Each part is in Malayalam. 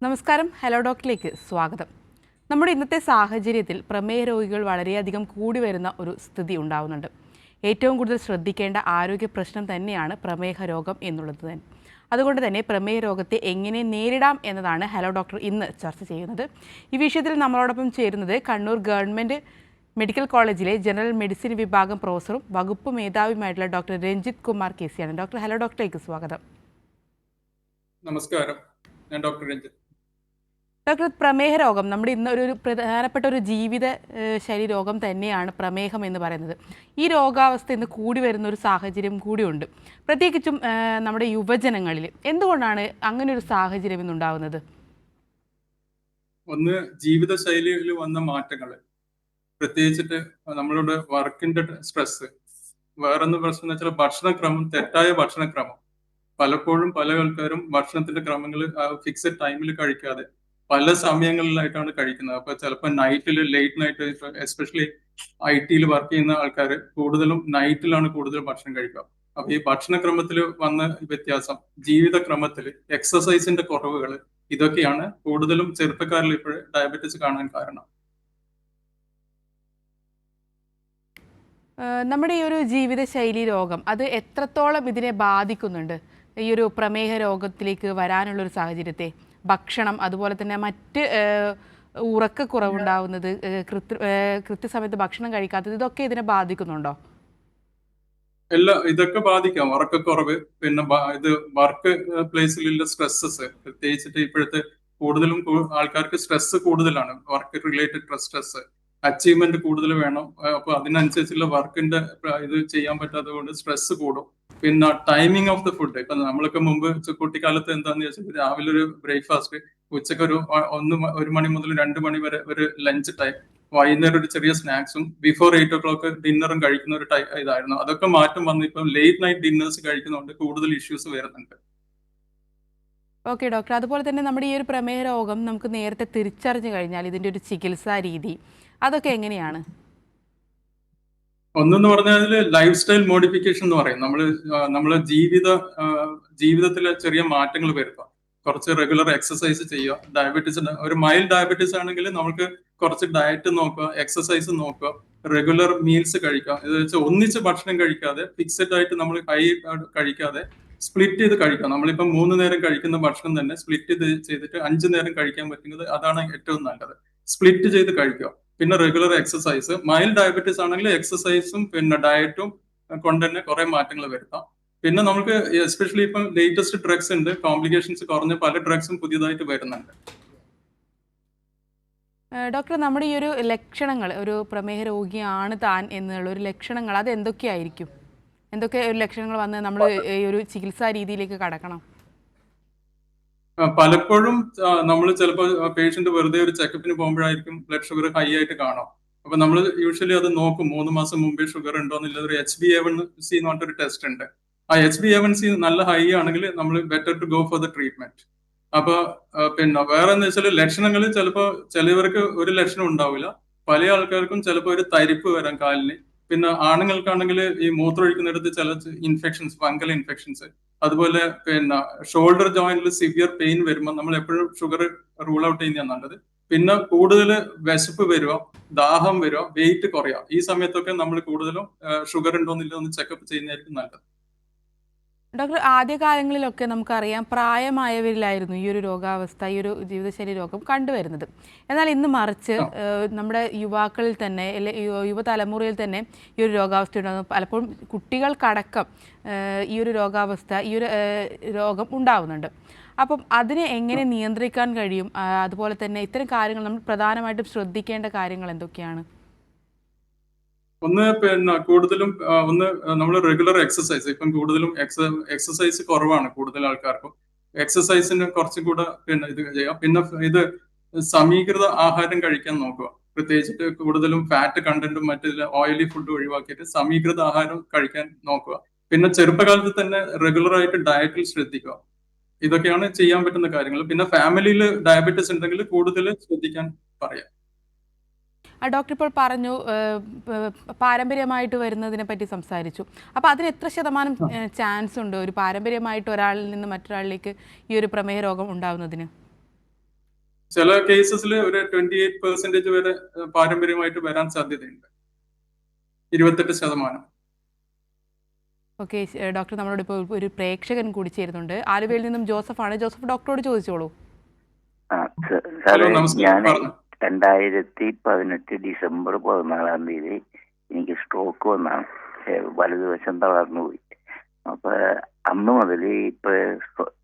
നമസ്കാരം, ഹലോ ഡോക്ടറിലേക്ക് സ്വാഗതം. നമ്മുടെ ഇന്നത്തെ സാഹചര്യത്തിൽ പ്രമേഹ രോഗികൾ വളരെയധികം കൂടി വരുന്ന ഒരു സ്ഥിതി ഉണ്ടാവുന്നുണ്ട്. ഏറ്റവും കൂടുതൽ ശ്രദ്ധിക്കേണ്ട ആരോഗ്യ പ്രശ്നം തന്നെയാണ് പ്രമേഹ രോഗം എന്നുള്ളത് തന്നെ. അതുകൊണ്ട് തന്നെ പ്രമേഹ രോഗത്തെ എങ്ങനെ നേരിടാം എന്നതാണ് ഹലോ ഡോക്ടർ ഇന്ന് ചർച്ച ചെയ്യുന്നത്. ഈ വിഷയത്തിൽ നമ്മളോടൊപ്പം ചേരുന്നത് കണ്ണൂർ ഗവൺമെൻറ് മെഡിക്കൽ കോളേജിലെ ജനറൽ മെഡിസിൻ വിഭാഗം പ്രൊഫസറും വകുപ്പ് മേധാവിയുമായിട്ടുള്ള ഡോക്ടർ രഞ്ജിത്ത് കുമാർ KC ആണ്. ഡോക്ടർ, ഹലോ ഡോക്ടറിലേക്ക് സ്വാഗതം. നമസ്കാരം, ഞാൻ ഡോക്ടർ രഞ്ജിത്ത്. ഡോക്ടർ, പ്രമേഹ രോഗം നമ്മുടെ ഇന്ന് ഒരു പ്രധാനപ്പെട്ട ഒരു ജീവിത ശൈലി രോഗം തന്നെയാണ് പ്രമേഹം എന്ന് പറയുന്നത്. ഈ രോഗാവസ്ഥ ഇന്ന് കൂടി വരുന്ന ഒരു സാഹചര്യം കൂടിയുണ്ട്, പ്രത്യേകിച്ചും നമ്മുടെ യുവജനങ്ങളിൽ. എന്തുകൊണ്ടാണ് അങ്ങനെ ഒരു സാഹചര്യം ഇന്നുണ്ടാവുന്നത്? ഒന്ന്, ജീവിതശൈലിയിൽ വന്ന മാറ്റങ്ങൾ, പ്രത്യേകിച്ചിട്ട് നമ്മളുടെ വർക്കിന്റെ സ്ട്രെസ്. വേറൊന്ന് പ്രശ്നം എന്ന് വെച്ചാൽ ഭക്ഷണക്രമം, തെറ്റായ ഭക്ഷണക്രമം. പലപ്പോഴും പല ആൾക്കാരും ഭക്ഷണത്തിന്റെ ക്രമങ്ങൾ ഫിക്സഡ് ടൈമിൽ കഴിക്കാതെ പല സമയങ്ങളിലായിട്ടാണ് കഴിക്കുന്നത്. അപ്പൊ ചിലപ്പോൾ നൈറ്റിൽ, late night, especially IT work ചെയ്യുന്ന ആൾക്കാർ കൂടുതലും നൈറ്റിലാണ് കൂടുതൽ ഭക്ഷണം കഴിക്കുക. അപ്പൊ ഈ ഭക്ഷണക്രമത്തിൽ വന്ന വ്യത്യാസം, ജീവിതക്രമത്തിൽ എക്സസൈസിന്റെ കുറവുകൾ, ഇതൊക്കെയാണ് കൂടുതലും ചെറുപ്പക്കാരിൽ ഇപ്പോൾ ഡയബറ്റിസ് കാണാൻ കാരണം. നമ്മുടെ ഈ ഒരു ജീവിതശൈലി രോഗം അത് എത്രത്തോളം ഇതിനെ ബാധിക്കുന്നുണ്ട്? ഈ ഒരു പ്രമേഹ രോഗത്തിലേക്ക് വരാനുള്ളൊരു സാഹചര്യത്തെ, ഭക്ഷണം, അതുപോലെ തന്നെ മറ്റ് ഉറക്കക്കുറവുണ്ടാവുന്നത്, കൃത്യസമയത്ത് ഭക്ഷണം കഴിക്കാത്തത്, ഇതൊക്കെ ഇതിനെ ബാധിക്കുന്നുണ്ടോ? ഇതൊക്കെ ബാധിക്കാം. ഉറക്കക്കുറവ്, പിന്നെ ഇത് വർക്ക് പ്ലേസിലുള്ള സ്ട്രെസ്സസ്, പ്രത്യേകിച്ചിട്ട് ഇപ്പോഴത്തെ കൂടുതലും ആൾക്കാർക്ക് സ്ട്രെസ് കൂടുതലാണ്. വർക്ക് റിലേറ്റഡ് സ്ട്രെസ്, അച്ചീവ്മെന്റ് കൂടുതൽ വേണം. അപ്പൊ അതിനനുസരിച്ചുള്ള വർക്കിന്റെ ഇത് ചെയ്യാൻ പറ്റാത്തത് കൊണ്ട് സ്ട്രെസ് കൂടും. പിന്നെ ടൈമിംഗ് ഓഫ് ദ ഫുഡ്. ഇപ്പൊ നമ്മളൊക്കെ മുമ്പ് കുട്ടിക്കാലത്ത് എന്താന്ന് വെച്ചാൽ രാവിലെ ഒരു ബ്രേക്ക്ഫാസ്റ്റ്, ഉച്ചക്ക് ഒരു 1 മണി മുതൽ 2 മണി വരെ ഒരു ലഞ്ച് ടൈം, വൈകുന്നേരം ഒരു ചെറിയ സ്നാക്സും, ബിഫോർ 8 o'clock ഡിന്നറും കഴിക്കുന്ന ഒരു ഇതായിരുന്നു. അതൊക്കെ മാറ്റം വന്ന് ഇപ്പം ലേറ്റ് നൈറ്റ് ഡിന്നേഴ്സ് കഴിക്കുന്നതുകൊണ്ട് കൂടുതൽ ഇഷ്യൂസ് വരുന്നുണ്ട്. ഓക്കെ ഡോക്ടർ, അതുപോലെ തന്നെ നമ്മുടെ ഈ ഒരു പ്രമേഹ രോഗം നമുക്ക് നേരത്തെ തിരിച്ചറിഞ്ഞു കഴിഞ്ഞാൽ ഇതിൻ്റെ ഒരു ചികിത്സാ രീതി അതൊക്കെ എങ്ങനെയാണ്? ഒന്നെന്ന് പറഞ്ഞാൽ ലൈഫ് സ്റ്റൈൽ മോഡിഫിക്കേഷൻ എന്ന് പറയും. നമ്മളെ ജീവിതത്തിലെ ചെറിയ മാറ്റങ്ങൾ വരുത്താം. കുറച്ച് റെഗുലർ എക്സസൈസ് ചെയ്യുക. ഡയബറ്റീസ്, ഒരു മൈൽഡ് ഡയബറ്റീസ് ആണെങ്കിൽ നമുക്ക് കുറച്ച് ഡയറ്റ് നോക്കുക, എക്സസൈസ് നോക്കുക, റെഗുലർ മീൽസ് കഴിക്കുക. ഇത് വെച്ചാൽ ഒന്നിച്ച് ഭക്ഷണം കഴിക്കാതെ, ഫിക്സഡ് ആയിട്ട് നമ്മൾ ഹൈ കഴിക്കാതെ സ്പ്ലിറ്റ് ചെയ്ത് കഴിക്കുക. നമ്മളിപ്പം 3 നേരം കഴിക്കുന്ന ഭക്ഷണം തന്നെ സ്പ്ലിറ്റ് ചെയ്തിട്ട് 5 നേരം കഴിക്കാൻ പറ്റുന്നത്, അതാണ് ഏറ്റവും നല്ലത്. സ്പ്ലിറ്റ് ചെയ്ത് കഴിക്കുക. പിന്നെ റെഗുലർ എക്സസൈസ്. മൈൽഡ് ഡയബറ്റീസ് ആണെങ്കിൽ എക്സസൈസും പിന്നെ ഡയറ്റും കൊണ്ട് തന്നെ കുറെ മാറ്റങ്ങൾ വരുത്താം. പിന്നെ നമുക്ക് എസ്പെഷ്യലി ഇപ്പം ലേറ്റസ്റ്റ് ഡ്രഗ്സ് ഉണ്ട്, കോംപ്ലിക്കേഷൻസ് കുറഞ്ഞ പല ഡ്രഗ്സും പുതിയതായിട്ട് വരുന്നുണ്ട്. ഡോക്ടർ, നമ്മുടെ ഈ ഒരു ലക്ഷണങ്ങൾ, ഒരു പ്രമേഹ രോഗിയാണ് താൻ എന്നുള്ള ഒരു ലക്ഷണങ്ങൾ, അത് എന്തൊക്കെയായിരിക്കും? എന്തൊക്കെ ഒരു ലക്ഷണങ്ങൾ വന്ന് നമ്മൾ ഈ ഒരു ചികിത്സാ രീതിയിലേക്ക് കടക്കണം? പലപ്പോഴും നമ്മൾ ചിലപ്പോൾ പേഷ്യന്റ് വെറുതെ ഒരു ചെക്കപ്പിന് പോകുമ്പോഴായിരിക്കും ബ്ലഡ് ഷുഗർ ഹൈ ആയിട്ട് കാണാം. അപ്പൊ നമ്മൾ യൂഷ്വലി അത് നോക്കും. 3 മാസം മുമ്പേ ഷുഗർ ഉണ്ടോ എന്നുള്ള ഒരു HbA1c എന്ന് പറഞ്ഞിട്ടൊരു ടെസ്റ്റ് ഉണ്ട്. ആ HbA1c നല്ല ഹൈ ആണെങ്കിൽ നമ്മൾ better to go for the treatment. അപ്പൊ പിന്നെ വേറെ എന്ന് വെച്ചാൽ ലക്ഷണങ്ങൾ ചിലപ്പോൾ ചിലവർക്ക് ഒരു ലക്ഷണം ഉണ്ടാവില്ല. പല ആൾക്കാർക്കും ചിലപ്പോൾ ഒരു തരിപ്പ് വരാം കാലിന്. പിന്നെ ആണുങ്ങൾക്കാണെങ്കിൽ ഈ മൂത്രമൊഴിക്കുന്നിടത്ത് ചില ഇൻഫെക്ഷൻസ്, ഫംഗൽ ഇൻഫെക്ഷൻസ്. അതുപോലെ പിന്നെ ഷോൾഡർ ജോയിന്റിൽ സിവിയർ പെയിൻ വരുമ്പോൾ നമ്മൾ എപ്പോഴും ഷുഗർ റൂൾ ഔട്ട് ചെയ്യുന്നതാണ് നല്ലത്. പിന്നെ കൂടുതൽ വിശപ്പ് വരിക, ദാഹം വരിക, വെയിറ്റ് കുറയുക. ഈ സമയത്തൊക്കെ നമ്മൾ കൂടുതലും ഷുഗർ ഉണ്ടോന്നില്ല ഒന്ന് ചെക്കപ്പ് ചെയ്യുന്നതായിരിക്കും നല്ലത്. ഡോക്ടർ, ആദ്യകാലങ്ങളിലൊക്കെ നമുക്കറിയാം പ്രായമായവരിലായിരുന്നു ഈ ഒരു രോഗാവസ്ഥ, ഈ ഒരു ജീവിതശൈലി രോഗം കണ്ടുവരുന്നത്. എന്നാൽ ഇന്ന് മറിച്ച് നമ്മുടെ യുവാക്കളിൽ തന്നെ, യുവതലമുറയിൽ തന്നെ ഈ ഒരു രോഗാവസ്ഥ ഉണ്ടാകുന്നു. പലപ്പോഴും കുട്ടികൾക്കടക്കം ഈ ഒരു രോഗാവസ്ഥ, ഈ ഒരു രോഗം ഉണ്ടാവുന്നുണ്ട്. അപ്പം അതിനെ എങ്ങനെ നിയന്ത്രിക്കാൻ കഴിയും? അതുപോലെ തന്നെ ഇത്തരം കാര്യങ്ങൾ നമ്മൾ പ്രധാനമായിട്ടും ശ്രദ്ധിക്കേണ്ട കാര്യങ്ങൾ എന്തൊക്കെയാണ്? ഒന്ന് പിന്നെ കൂടുതലും നമ്മൾ റെഗുലർ എക്സസൈസ്. ഇപ്പം കൂടുതലും എക്സസൈസ് കുറവാണ് കൂടുതൽ ആൾക്കാർക്കും. എക്സസൈസിന് കുറച്ചും കൂടെ പിന്നെ ഇത് ചെയ്യാം. പിന്നെ ഇത് സമീകൃത ആഹാരം കഴിക്കാൻ നോക്കുക. പ്രത്യേകിച്ചിട്ട് കൂടുതലും ഫാറ്റ് കണ്ടന്റും മറ്റു ഓയിലി ഫുഡ് ഒഴിവാക്കിയിട്ട് സമീകൃത ആഹാരം കഴിക്കാൻ നോക്കുക. പിന്നെ ചെറുപ്പകാലത്ത് തന്നെ റെഗുലർ ആയിട്ട് ഡയറ്റിൽ ശ്രദ്ധിക്കുക. ഇതൊക്കെയാണ് ചെയ്യാൻ പറ്റുന്ന കാര്യങ്ങൾ. പിന്നെ ഫാമിലിയിൽ ഡയബറ്റിസ് ഉണ്ടെങ്കിൽ കൂടുതൽ ശ്രദ്ധിക്കാൻ പറയാം. ഡോക്ടർ ഇപ്പോൾ പറഞ്ഞു പാരമ്പര്യമായിട്ട് വരുന്നതിനെ പറ്റി സംസാരിച്ചു. അപ്പോൾ അതിന് എത്ര ശതമാനം ചാൻസ് ഉണ്ട് ഒരു പാരമ്പര്യമായിട്ട് ഒരാളിൽ നിന്ന് മറ്റൊരാളിലേക്ക് ഈ ഒരു പ്രമേഹ രോഗം ഉണ്ടാവുന്നതിന്? ചില കേസസിൽ ഒരു 28% വരെ പാരമ്പര്യമായിട്ട് വരാൻ സാധ്യതയുണ്ട്. 28%. ഓക്കെ ഡോക്ടർ, നമ്മളോട് ഇപ്പോൾ ഒരു പ്രേക്ഷകൻ കൂടി ചേരുന്നുണ്ട്. ആലുവയിൽ നിന്നും ജോസഫാണ്. ജോസഫ്, ഡോക്ടറോട് ചോദിച്ചോളൂ. ഹലോ, സാറേ, നമസ്കാരം. ഞാൻ പറഞ്ഞു. 2018 ഡിസംബർ 14-ാം തീയതി എനിക്ക് സ്ട്രോക്ക് വന്നാണ്. വലതുവശം തളർന്നു പോയി. അപ്പൊ അന്ന് മുതൽ ഇപ്പൊ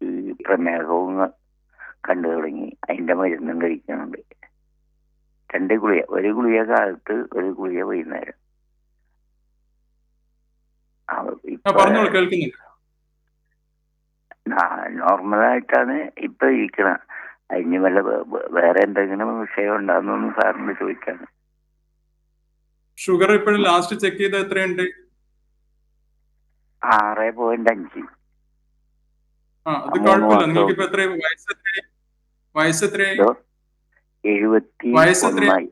ഈ പ്രമേഹവും കണ്ടു തുടങ്ങി. അതിന്റെ മരുന്നും കഴിക്കുന്നുണ്ട്. 2 ഗുളിക, ഒരു ഗുളിക കാലത്ത്, ഒരു ഗുളിക വൈകുന്നേരം. പറഞ്ഞോളൂ, കേൾക്കുന്നുണ്ട്. നോർമലായിട്ടാണ് ഇപ്പൊ ഇരിക്കണ. അതിന് വല്ല വേറെ എന്തെങ്കിലും വിഷയം ഉണ്ടാകുന്നൊന്നും സാറിന് ചോദിക്കാണ്. ഷുഗർ ഇപ്പോഴും ലാസ്റ്റ് ചെക്ക് ചെയ്ത് എത്രയുണ്ട്? 6.5. അത് കുഴപ്പമില്ല. നിങ്ങൾക്ക് ഇപ്പൊ എത്ര വയസ്സ് എത്രയായി? 71.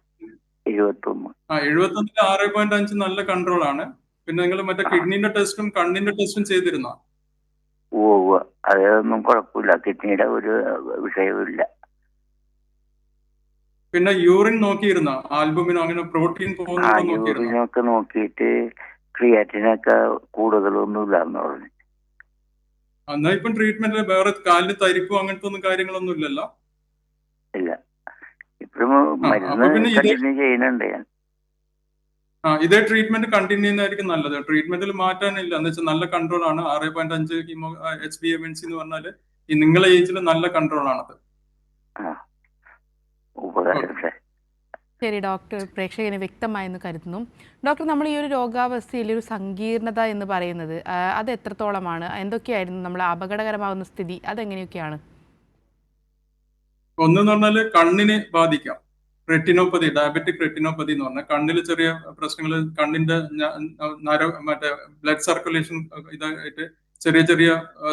71. 6.5 നല്ല കൺട്രോൾ ആണ്. പിന്നെ നിങ്ങൾ മറ്റേ കിഡ്നിന്റെ ടെസ്റ്റും കണ്ണിന്റെ ടെസ്റ്റും ചെയ്തിരുന്നോ? അതൊന്നും കുഴപ്പമില്ല. കിഡ്നിയുടെ ഒരു വിഷയവുമില്ല. പിന്നെ യൂറിൻ നോക്കിയിരുന്നോ? ആൽബുമിനോ അങ്ങനെ പ്രോട്ടീൻ പോകുന്നുണ്ടോ? യൂറിനൊക്കെ നോക്കിയിട്ട് ക്രിയാറ്റിനൊക്കെ കൂടുതലൊന്നും ഇല്ലാന്ന് പറഞ്ഞു. എന്നാ ഇപ്പം ട്രീറ്റ്മെന്റ് വേറെ കാലിന് തരിപ്പോ അങ്ങനത്തെ ഒന്നും കാര്യങ്ങളൊന്നും ഇല്ലല്ലോ? ഇല്ല. ഇപ്പോഴും മരുന്ന് കണ്ടിന്യൂ ചെയ്യുന്നുണ്ട് ഞാൻ. ഇതേ ട്രീറ്റ്മെന്റ് കണ്ടിന്യൂ ചെയ്യുന്നതായിരിക്കും നല്ലത്. ട്രീറ്റ്മെന്റിൽ മാറ്റാനില്ല. എന്ന് വെച്ചാൽ നല്ല കൺട്രോൾ ആണ്. 6.5 HbA1c എന്ന് പറഞ്ഞാല് ഈ നിങ്ങളെ ഏജിൽ നല്ല കൺട്രോൾ ആണത്. ശരി ഡോക്ടർ, പ്രേക്ഷകന് വ്യക്തമായെന്ന് കരുതുന്നു. ഡോക്ടർ, നമ്മൾ ഈ ഒരു രോഗാവസ്ഥയിൽ ഒരു സങ്കീർണത എന്ന് പറയുന്നത് അത് എത്രത്തോളമാണ്? എന്തൊക്കെയായിരുന്നു നമ്മൾ അപകടകരമാകുന്ന സ്ഥിതി? അതെങ്ങനെയൊക്കെയാണ്? ഒന്നെന്ന് പറഞ്ഞാല് കണ്ണിനെ ബാധിക്കാം. റെറ്റിനോപ്പതി, ഡയബറ്റിക് റെറ്റിനോപ്പതി എന്ന് പറഞ്ഞാൽ കണ്ണിൽ ചെറിയ പ്രശ്നങ്ങൾ, കണ്ണിന്റെ മറ്റേ ബ്ലഡ് സർക്കുലേഷൻ ഇതായിട്ട് ചെറിയ ചെറിയ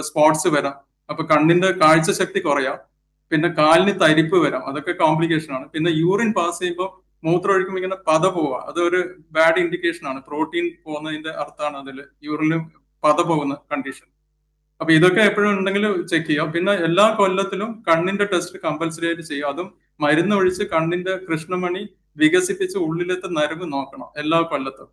സ്പോട്സ് വരാം. അപ്പൊ കണ്ണിന്റെ കാഴ്ച ശക്തി കുറയാം. പിന്നെ കാലിന് തരിപ്പ് വരാം. അതൊക്കെ കോംപ്ലിക്കേഷൻ ആണ്. പിന്നെ യൂറിൻ പാസ് ചെയ്യുമ്പോൾ മൂത്രം ഒഴിക്കുമ്പോൾ ഇങ്ങനെ പത പോവുക, അതൊരു ബാഡ് ഇൻഡിക്കേഷൻ ആണ്. പ്രോട്ടീൻ പോകുന്നതിന്റെ അർത്ഥമാണ് അതിൽ യൂറിനിൽ പത പോകുന്ന കണ്ടീഷൻ. അപ്പൊ ഇതൊക്കെ എപ്പോഴും ഉണ്ടെങ്കിൽ ചെക്ക് ചെയ്യാം. പിന്നെ എല്ലാ കൊല്ലത്തിലും കണ്ണിന്റെ ടെസ്റ്റ് കമ്പൽസറി ആയിട്ട് ചെയ്യുക. അതും മരുന്ന് ഒഴിച്ച് കണ്ണിന്റെ കൃഷ്ണമണി വികസിപ്പിച്ച് ഉള്ളിലത്തെ നരമ്പ് നോക്കണം എല്ലാ കൊല്ലത്തും.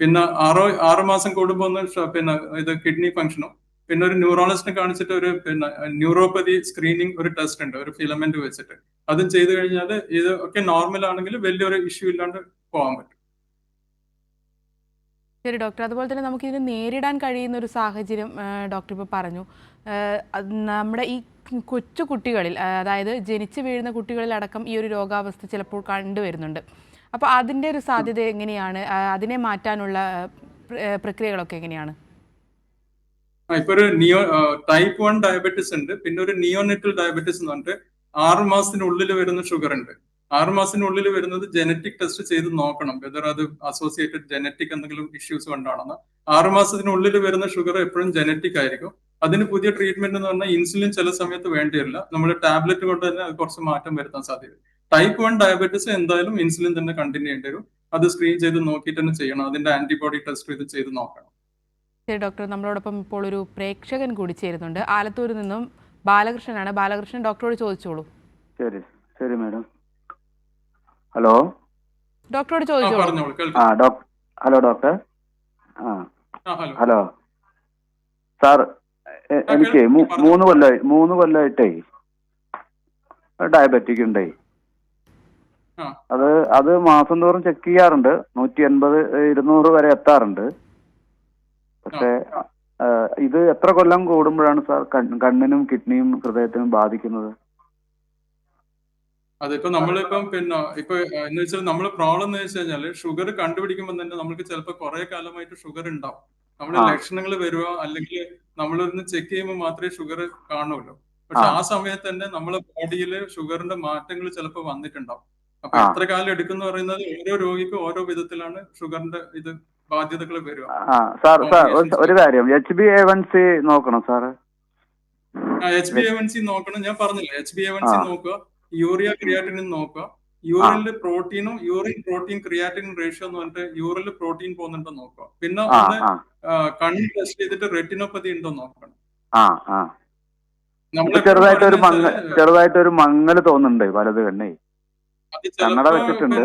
പിന്നെ 6 മാസം കൂടുമ്പോൾ ഒന്ന് പിന്നെ ഇത് കിഡ്നി ഫംഗ്ഷനും, പിന്നെ ഒരു ന്യൂറോളജിസ്റ്റിനെ കാണിച്ചിട്ട് ഒരു പിന്നെ ന്യൂറോപ്പതി സ്ക്രീനിങ് ഒരു ടെസ്റ്റ് ഉണ്ട്, ഒരു ഫിലമെന്റ് വെച്ചിട്ട്. അതും ചെയ്തു കഴിഞ്ഞാൽ ഇത് ഒക്കെ നോർമൽ ആണെങ്കിൽ വലിയൊരു ഇഷ്യൂ ഇല്ലാണ്ട് പോകാൻ പറ്റും. ശരി ഡോക്ടർ, അതുപോലെ തന്നെ നമുക്കിതിന് നേരിടാൻ കഴിയുന്ന ഒരു സാഹചര്യം ഡോക്ടർ ഇപ്പോൾ പറഞ്ഞു. നമ്മുടെ ഈ കൊച്ചു കുട്ടികളിൽ, അതായത് ജനിച്ചു വീഴുന്ന കുട്ടികളിലടക്കം ഈ ഒരു രോഗാവസ്ഥ ചിലപ്പോൾ കണ്ടുവരുന്നുണ്ട്. അപ്പോൾ അതിൻ്റെ ഒരു സാധ്യത എങ്ങനെയാണ്? അതിനെ മാറ്റാനുള്ള പ്രക്രിയകളൊക്കെ എങ്ങനെയാണ്? ഇപ്പൊ ഒരു ടൈപ്പ് 1 ഡയബറ്റിസ് ഉണ്ട്. പിന്നെ ഒരു നിയോനെറ്റൽ ഡയബറ്റിസ് എന്ന് പറഞ്ഞിട്ട് 6 മാസത്തിനുള്ളിൽ വരുന്ന ഷുഗർ ഉണ്ട്. 6 മാസത്തിനുള്ളിൽ വരുന്നത് ജനറ്റിക് ടെസ്റ്റ് ചെയ്ത് നോക്കണം, വെതർ അത് അസോസിയേറ്റഡ് ജനറ്റിക് എന്തെങ്കിലും ഇഷ്യൂസ് കൊണ്ടാണെന്ന്. 6 മാസത്തിനുള്ളിൽ വരുന്ന ഷുഗർ എപ്പോഴും ജനറ്റിക് ആയിരിക്കും. അതിന് പുതിയ ട്രീറ്റ്മെന്റ് എന്ന് പറഞ്ഞാൽ ഇൻസുലിൻ ചില സമയത്ത് വേണ്ടി വരില്ല. നമ്മൾ ടാബ്ലറ്റ് കൊണ്ട് തന്നെ അത് കുറച്ച് മാറ്റം വരുത്താൻ സാധ്യത. ടൈപ്പ് 1 ഡയബറ്റിസ് എന്തായാലും ഇൻസുലിൻ തന്നെ കണ്ടിന്യൂ ചെയ്യേണ്ടി വരും. അത് സ്ക്രീൻ ചെയ്ത് നോക്കിയിട്ട് തന്നെ ചെയ്യണം. അതിന്റെ ആന്റിബോഡി ടെസ്റ്റ് ഇത് ചെയ്ത് നോക്കണം. ശരി ഡോക്ടർ, നമ്മളോടൊപ്പം ഇപ്പോൾ ഒരു പ്രേക്ഷകൻ കൂടി ചേരുന്നുണ്ട്. ആലത്തൂരിൽ നിന്നും ബാലകൃഷ്ണനാണ്. ബാലകൃഷ്ണൻ, ഡോക്ടറോട് ചോദിച്ചോളൂ. ശരി ശരി മാഡം. ഹലോ, ഡോക്ടറോട് ചോദിച്ചോളൂ. Hello doctor. ഹലോ സാർ, എനിക്ക് 3 കൊല്ലമായിട്ടേ ഡയബറ്റിക് ഉണ്ടേ. അത് മാസം തോറും ചെക്ക് ചെയ്യാറുണ്ട്. 180, 200 വരെ എത്താറുണ്ട്. പക്ഷേ ഇത് എത്ര കൊല്ലം കൂടുമ്പോഴാണ് സാർ കണ്ണിനും കിഡ്നിയും ഹൃദയത്തിനും ബാധിക്കുന്നത്? അതിപ്പോ നമ്മളിപ്പം പിന്നെ ഇപ്പൊ എന്ന് വെച്ചാൽ നമ്മൾ പ്രോബ്ലം എന്ന് വെച്ച് കഴിഞ്ഞാല് ഷുഗർ കണ്ടുപിടിക്കുമ്പോൾ തന്നെ നമുക്ക് ചിലപ്പോൾ കുറെ കാലമായിട്ട് ഷുഗർ ഉണ്ടാവും. നമ്മുടെ ലക്ഷണങ്ങൾ വരുക അല്ലെങ്കിൽ നമ്മളൊന്ന് ചെക്ക് ചെയ്യുമ്പോൾ മാത്രമേ ഷുഗർ കാണുള്ളൂ. പക്ഷെ ആ സമയത്ത് തന്നെ നമ്മളെ ബോഡിയിൽ ഷുഗറിന്റെ മാറ്റങ്ങൾ ചിലപ്പോൾ വന്നിട്ടുണ്ടാവും. അപ്പൊ എത്ര കാലം എടുക്കുന്ന പറയുന്നത് ഓരോ രോഗിക്കും ഓരോ വിധത്തിലാണ് ഷുഗറിന്റെ ഇത് ബാധ്യതകൾ വരിക. സാർ ഒരു കാര്യം, HbA1c നോക്കണം സാറ്. HbA1c നോക്കണം. ഞാൻ പറഞ്ഞില്ല, HbA1c നോക്കുക, യൂറിയ ക്രിയാറ്റിനിൻ നോക്കുക, യൂറിനിൽ പ്രോട്ടീനും യൂറിൻ പ്രോട്ടീൻ ക്രിയാറ്റിനിൻ റേഷ്യോ എന്ന് പറഞ്ഞിട്ട് യൂറിനിൽ പ്രോട്ടീൻ പോകുന്നുണ്ടോ നോക്കുക. പിന്നെ ഒന്ന് കണ്ണ് ടെസ്റ്റ് ചെയ്തിട്ട് റെറ്റിനോപ്പതി ഉണ്ടോ നോക്കണം. നമ്മൾ ഇപ്പൊ എപ്പോഴും ചെറുതായിട്ടൊരു മങ്ങല് തോന്നുന്നുണ്ട് വലത് കണ്ണേ. അത് കണ്ണട ചിലപ്പോ വെച്ചിട്ടുണ്ട്.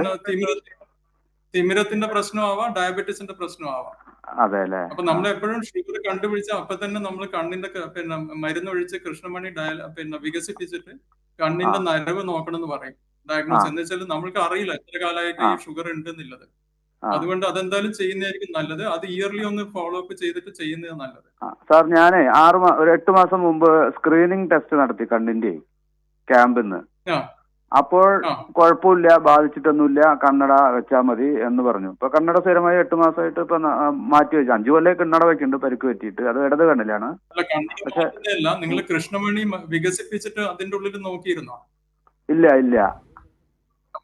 തിമിരത്തിന്റെ പ്രശ്നമാവാം, ഡയബറ്റീസിന്റെ പ്രശ്നമാവാം. അതെ അല്ലേ. അപ്പൊ നമ്മൾ എപ്പോഴും ഷുഗർ കണ്ടുപിടിച്ച അപ്പൊ തന്നെ നമ്മൾ കണ്ണിന്റെ മരുന്നൊഴിച്ച് കൃഷ്ണമണി വികസിപ്പിച്ചിട്ട് കണ്ണിന്റെ നരവ് നോക്കണം എന്ന് പറയും ഡയഗ്നോസ്. എന്ന് വെച്ചാൽ നമ്മൾക്ക് അറിയില്ല എത്ര കാലമായിട്ട് ഈ ഷുഗർ ഉണ്ടെന്നുള്ളത്. അതുകൊണ്ട് അതെന്തായാലും ചെയ്യുന്നതായിരിക്കും നല്ലത്. അത് ഇയർലി ഒന്ന് ഫോളോ അപ്പ് ചെയ്തിട്ട് ചെയ്യുന്നത് നല്ലത്. സാർ ഞാനേ ഒരു 8 മാസം മുമ്പ് സ്ക്രീനിങ് ടെസ്റ്റ് നടത്തി കണ്ണിന്റെ ക്യാമ്പിന്ന്. അപ്പോൾ കുഴപ്പമില്ല, ബാധിച്ചിട്ടൊന്നുമില്ല, കണ്ണട വെച്ചാൽ മതി എന്ന് പറഞ്ഞു. ഇപ്പൊ കണ്ണട സ്ഥിരമായി 8 മാസമായിട്ട് ഇപ്പൊ മാറ്റി വെച്ചു. 5 കൊല്ലം കണ്ണട വെക്കുന്നുണ്ട് പരിക്ക് പറ്റിയിട്ട്. അത് ഇടത് കണ്ണിലാണ്. പക്ഷേ നിങ്ങൾ കൃഷ്ണമണി വികസിപ്പിച്ചിട്ട് അതിന്റെ ഉള്ളിൽ നോക്കിയിരുന്നോ? ഇല്ല.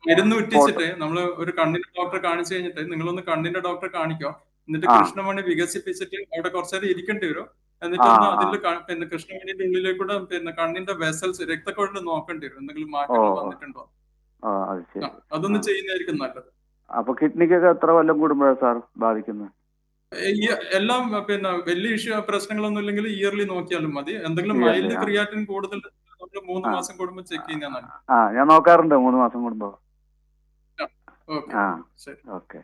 മരുന്ന് ഉറ്റിച്ചിട്ട് നമ്മള് ഒരു കണ്ണിന്റെ ഡോക്ടറെ കാണിച്ചു കഴിഞ്ഞിട്ട് നിങ്ങളൊന്ന് കണ്ണിന്റെ ഡോക്ടറെ കാണിക്കോ. എന്നിട്ട് കൃഷ്ണമണി വികസിപ്പിച്ചിട്ട് അവിടെ കുറച്ചേരം ഇരിക്കേണ്ടി വരും. എന്നിട്ട് അതിൽ കൃഷ്ണമണിന്റെ ഉള്ളിലേക്കൂടെ കണ്ണിന്റെ വെസൽസ് രക്തക്കൊഴല് നോക്കേണ്ടി വരും. എന്തെങ്കിലും മാറ്റങ്ങൾ വന്നിട്ടുണ്ടോ അതൊന്ന് ചെയ്യുന്നതായിരിക്കും നല്ലത്. അപ്പൊ കിഡ്നിക്കൊക്കെ എത്ര കൊല്ലം കൂടുമ്പോഴാണ് സാർ ബാധിക്കുന്നത്? എല്ലാം വലിയ പ്രശ്നങ്ങളൊന്നും ഇല്ലെങ്കിൽ ഇയർലി നോക്കിയാലും മതി. എന്തെങ്കിലും മൈൽഡ് ക്രിയാറ്റിൻ കൂടുതൽ 3 മാസം കൂടുമ്പോൾ ചെക്ക് ചെയ്യുന്ന നല്ലത്. ഞാൻ നോക്കാറുണ്ട് 3 മാസം കൂടുമ്പോ. ഓക്കെ.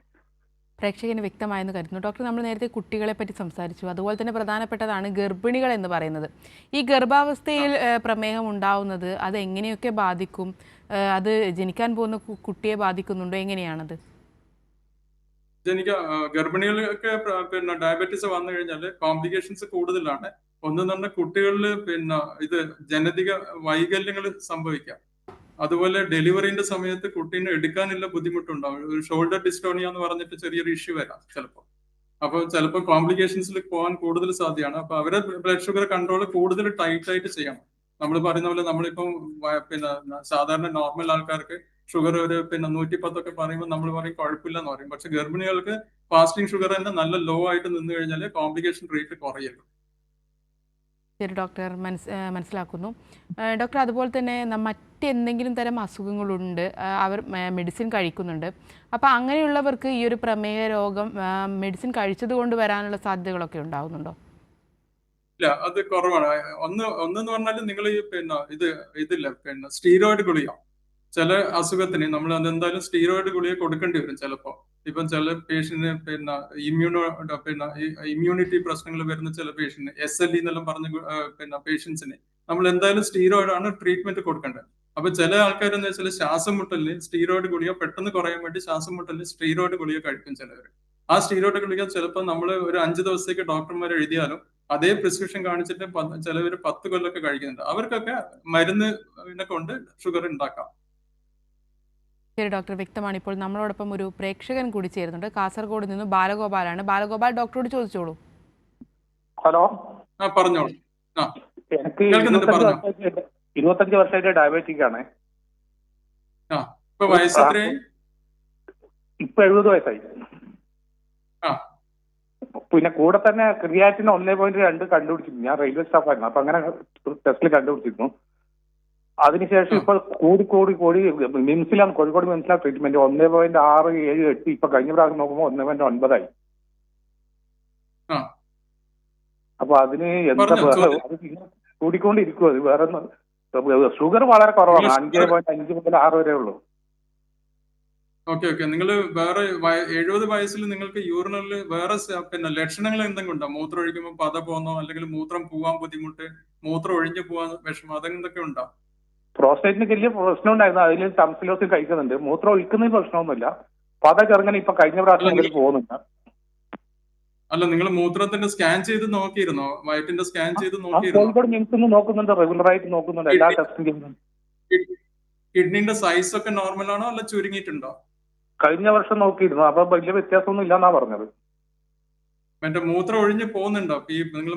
പ്രേക്ഷകന് വ്യക്തമായെന്ന് കരുതുന്നു. ഡോക്ടർ, നമ്മൾ നേരത്തെ കുട്ടികളെ പറ്റി സംസാരിച്ചു. അതുപോലെ തന്നെ പ്രധാനപ്പെട്ടതാണ് ഗർഭിണികൾ എന്ന് പറയുന്നത്. ഈ ഗർഭാവസ്ഥയിൽ പ്രമേഹം ഉണ്ടാവുന്നത് അത് എങ്ങനെയൊക്കെ ബാധിക്കും? അത് ജനിക്കാൻ പോകുന്ന കുട്ടിയെ ബാധിക്കുന്നുണ്ടോ? എങ്ങനെയാണത്? ഗർഭിണികൾക്ക് ഡയബറ്റീസ് വന്നു കഴിഞ്ഞാൽ കോംപ്ലിക്കേഷൻസ് കൂടുതലാണ്. ഒന്നെന്ന് പറഞ്ഞാൽ കുട്ടികളിൽ ഇത് ജനിതക വൈകല്യങ്ങൾ സംഭവിക്കാം. അതുപോലെ ഡെലിവറിന്റെ സമയത്ത് കുട്ടീനെ എടുക്കാനുള്ള ബുദ്ധിമുട്ടുണ്ടാവും. ഒരു ഷോൾഡർ ഡിസ്റ്റോണിയ എന്ന് പറഞ്ഞിട്ട് ചെറിയൊരു ഇഷ്യൂ വരാം ചിലപ്പോൾ. അപ്പോൾ ചിലപ്പോൾ കോംപ്ലിക്കേഷൻസിൽ പോകാൻ കൂടുതൽ സാധ്യതയാണ്. അപ്പൊ അവരെ ബ്ലഡ് ഷുഗർ കൺട്രോൾ കൂടുതൽ ടൈറ്റ് ആയിട്ട് ചെയ്യണം. നമ്മൾ പറയുന്ന പോലെ നമ്മളിപ്പം സാധാരണ നോർമൽ ആൾക്കാർക്ക് ഷുഗർ ഒരു 110 ഒക്കെ പറയുമ്പോൾ നമ്മൾ പറയും കുഴപ്പമില്ല എന്ന് പറയും. പക്ഷെ ഗർഭിണികൾക്ക് ഫാസ്റ്റിംഗ് ഷുഗർ തന്നെ നല്ല ലോ ആയിട്ട് നിന്ന് കഴിഞ്ഞാൽ കോംപ്ലിക്കേഷൻ റേറ്റ് കുറയുള്ളൂ. ശരി ഡോക്ടർ, മനസ്സിലാക്കുന്നു. ഡോക്ടർ, അതുപോലെ തന്നെ മറ്റെന്തെങ്കിലും തരം അസുഖങ്ങളുണ്ട്, അവർ മെഡിസിൻ കഴിക്കുന്നുണ്ട്. അപ്പോൾ അങ്ങനെയുള്ളവർക്ക് ഈ ഒരു പ്രമേഹ രോഗം മെഡിസിൻ കഴിച്ചത് കൊണ്ട് വരാനുള്ള സാധ്യതകളൊക്കെ ഉണ്ടാകുന്നുണ്ടോ? ഇല്ല, അത് കുറവാണ്. ഒന്നെന്ന് പറഞ്ഞാൽ നിങ്ങൾ ഈ ഇതില്ല സ്റ്റീറോയിഡ് ഗുളിക ചില അസുഖത്തിന് നമ്മൾ അതെന്തായാലും സ്റ്റീറോയിഡ് ഗുളിക കൊടുക്കേണ്ടി വരും ചിലപ്പോൾ. ഇപ്പം ചില പേഷ്യന്റിന് ഇമ്മ്യൂണിറ്റി പ്രശ്നങ്ങൾ വരുന്ന ചില പേഷ്യന്റ് SLE എന്നെല്ലാം പറഞ്ഞ പേഷ്യൻസിന് നമ്മൾ എന്തായാലും സ്റ്റീറോയിഡ് ആണ് ട്രീറ്റ്മെന്റ് കൊടുക്കേണ്ടത്. അപ്പൊ ചില ആൾക്കാരെന്ന് വെച്ചാൽ ശ്വാസം മുട്ടലിന് സ്റ്റീറോയിഡ് ഗുളിക പെട്ടെന്ന് കുറയാൻ വേണ്ടി ശ്വാസം മുട്ടലിന് സ്റ്റീറോയിഡ് ഗുളിക കഴിക്കും ചിലവർ. ആ സ്റ്റീറോയിഡ് ഗുളിക ചിലപ്പോൾ നമ്മൾ ഒരു 5 ദിവസത്തേക്ക് ഡോക്ടർമാർ എഴുതിയാലും അതേ പ്രിസ്ക്രിപ്ഷൻ കാണിച്ചിട്ട് ചിലവർ 10 കൊല്ലമൊക്കെ കഴിക്കുന്നുണ്ട്. അവർക്കൊക്കെ മരുന്നിനെ കൊണ്ട് ഷുഗർ ഉണ്ടാക്കാം. ശരി ഡോക്ടർ, വ്യക്തമാണ്. ഇപ്പോൾ നമ്മളോടൊപ്പം ഒരു പ്രേക്ഷകൻ കൂടി ചേരുന്നുണ്ട്. കാസർഗോഡ് നിന്ന് ബാലഗോപാലാണ്. ബാലഗോപാൽ, ഡോക്ടറോട് ചോദിച്ചോളൂ. ഹലോ, പറഞ്ഞോളൂ. എനിക്ക് 25 വർഷമായിട്ട് ഡയബറ്റിക് ആണ്. ഇപ്പൊ വയസ്സ് എത്രയായി? ഇപ്പൊ 70 വയസ്സായി. പിന്നെ കൂടെ തന്നെ ക്രിയാറ്റിന് 1.2 കണ്ടുപിടിച്ചിരുന്നു. ഞാൻ റെയിൽവേ സ്റ്റാഫായിരുന്നു. അപ്പൊ അങ്ങനെ ടെസ്റ്റിൽ കണ്ടുപിടിച്ചിരുന്നു. അതിനുശേഷം ഇപ്പൊ കൂടി മിംസിലാണ്, കോഴിക്കോട് മിംസിലാണ് ട്രീറ്റ്മെന്റ്. 1.6, 7, 8. ഇപ്പൊ കഴിഞ്ഞ പ്രാവശ്യം നോക്കുമ്പോൾ 1.9 ആയി. അപ്പൊ അതിന് എന്താ കൂടിക്കൊണ്ടിരിക്കും. അത് വേറെ ഷുഗർ വളരെ കുറവാണ്. 5.5 മുതൽ 6 വരെ ഉള്ളൂ. ഓക്കെ. നിങ്ങൾ വേറെ 70 വയസ്സിൽ നിങ്ങൾക്ക് യൂറിനലിൽ വേറെ ലക്ഷണങ്ങൾ എന്തെങ്കിലും ഉണ്ടോ? മൂത്രം ഒഴിക്കുമ്പോൾ പത പോന്നോ, അല്ലെങ്കിൽ മൂത്രം പോവാൻ ബുദ്ധിമുട്ട്, മൂത്രം ഒഴിഞ്ഞു പോവാൻ വിഷമം, അതെന്തൊക്കെ ഉണ്ടോ? പ്രോസ്റ്റേറ്റിന് വലിയ പ്രശ്നം ഉണ്ടായിരുന്നു. അതിൽ ടംസിലോസിസ് കഴിക്കുന്നുണ്ട്. മൂത്രം ഒഴിക്കുന്നതിന് പ്രശ്നമൊന്നുമില്ല. പത ചെറുങ്ങനെ ഇപ്പൊ കഴിഞ്ഞ പ്രാവശ്യം പോകുന്നില്ല. അല്ല, നിങ്ങൾ മൂത്രത്തിന്റെ സ്കാൻ ചെയ്ത് നോക്കിയിരുന്നോ? വയറ്റിന്റെ സ്കാൻ ചെയ്ത് നോക്കിയിരുന്നോ? കോഴിക്കോട് മിംസിൽ നോക്കുന്നുണ്ട്, റെഗുലർ ആയിട്ട് നോക്കുന്നുണ്ട്, എല്ലാ ടെസ്റ്റും ചെയ്യുന്നുണ്ട്. കിഡ്നിന്റെ സൈസ് ഒക്കെ നോർമൽ ആണോ അല്ല ചുരുങ്ങിയിട്ടുണ്ടോ? കഴിഞ്ഞ വർഷം നോക്കിയിരുന്നു. അപ്പൊ വലിയ വ്യത്യാസമൊന്നും ഇല്ലെന്നാ പറഞ്ഞത്. മറ്റേ മൂത്രം ഒഴിഞ്ഞ് പോകുന്നുണ്ടോ? ഈ നിങ്ങൾ